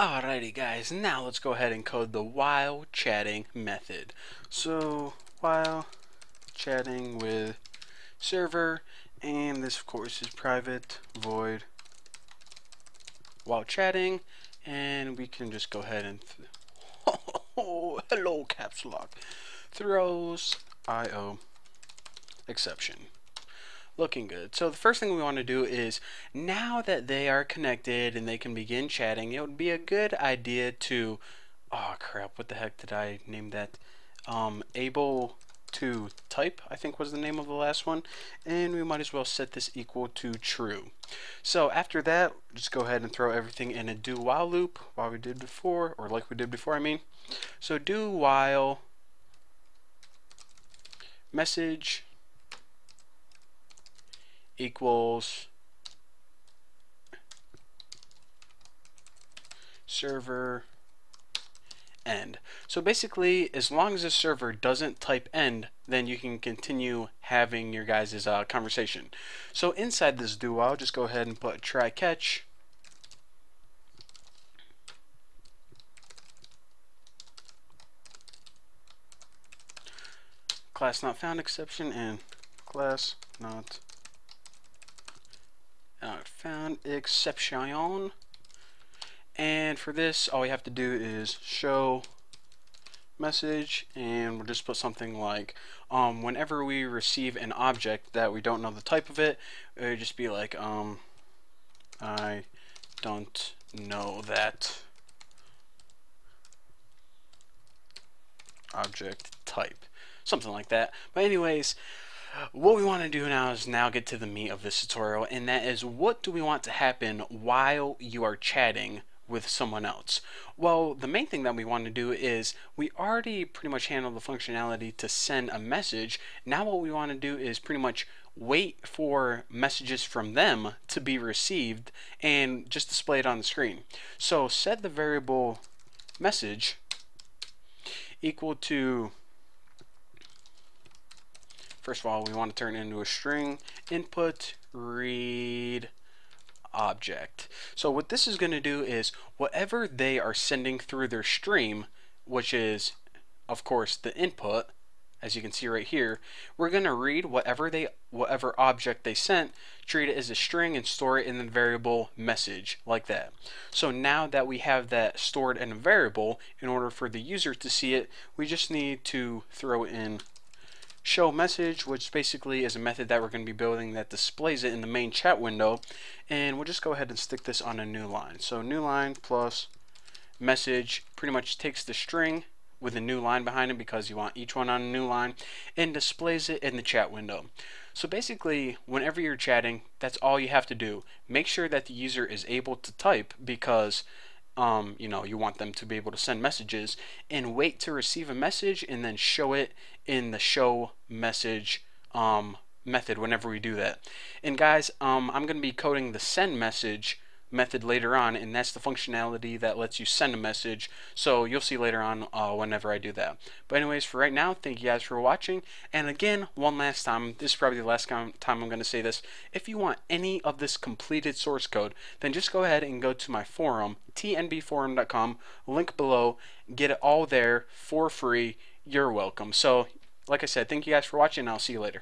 Alrighty guys, now let's go ahead and code the while chatting method. So while chatting with server, and this of course is private void while chatting, and we can just go ahead and oh, hello caps lock throws IO exception. Looking good. So the first thing we want to do is, now that they are connected and they can begin chatting, it would be a good idea to, oh crap, what the heck did I name that? Able to type, I think was the name of the last one, and we might as well set this equal to true. So after that, just go ahead and throw everything in a do while loop, while we did before, or like we did before, I mean. So do while message equals server end. So basically, as long as the server doesn't type end, then you can continue having your guys' conversation. So inside this do while, just go ahead and put try catch. Class not found exception and class not found exception. And for this, all we have to do is show message, and we'll just put something like whenever we receive an object that we don't know the type of it, it would just be like I don't know that object type, something like that. But anyways, what we want to do now is get to the meat of this tutorial, and that is, what do we want to happen while you are chatting with someone else? Well, the main thing that we want to do is, we already pretty much handled the functionality to send a message. Now what we want to do is pretty much wait for messages from them to be received and just display it on the screen. So set the variable message equal to, first of all, we want to turn it into a string input read object. So what this is going to do is, whatever they are sending through their stream, which is of course the input, as you can see right here, we're going to read whatever object they sent, treat it as a string, and store it in the variable message like that. So now that we have that stored in a variable, in order for the user to see it, we just need to throw in show message, which basically is a method that we're going to be building that displays it in the main chat window. And we'll just go ahead and stick this on a new line. So new line plus message pretty much takes the string with a new line behind it, because you want each one on a new line, and displays it in the chat window. So basically, whenever you're chatting, that's all you have to do. Make sure that the user is able to type, because you know, you want them to be able to send messages, and wait to receive a message and then show it in the show message method whenever we do that. And guys, I'm going to be coding the send message method later on, and that's the functionality that lets you send a message. So you'll see later on whenever I do that. But anyways, for right now, thank you guys for watching. And again, one last time, this is probably the last time I'm going to say this: if you want any of this completed source code, then just go ahead and go to my forum, tnbforum.com, link below. Get it all there for free. You're welcome. So like I said, thank you guys for watching, and I'll see you later.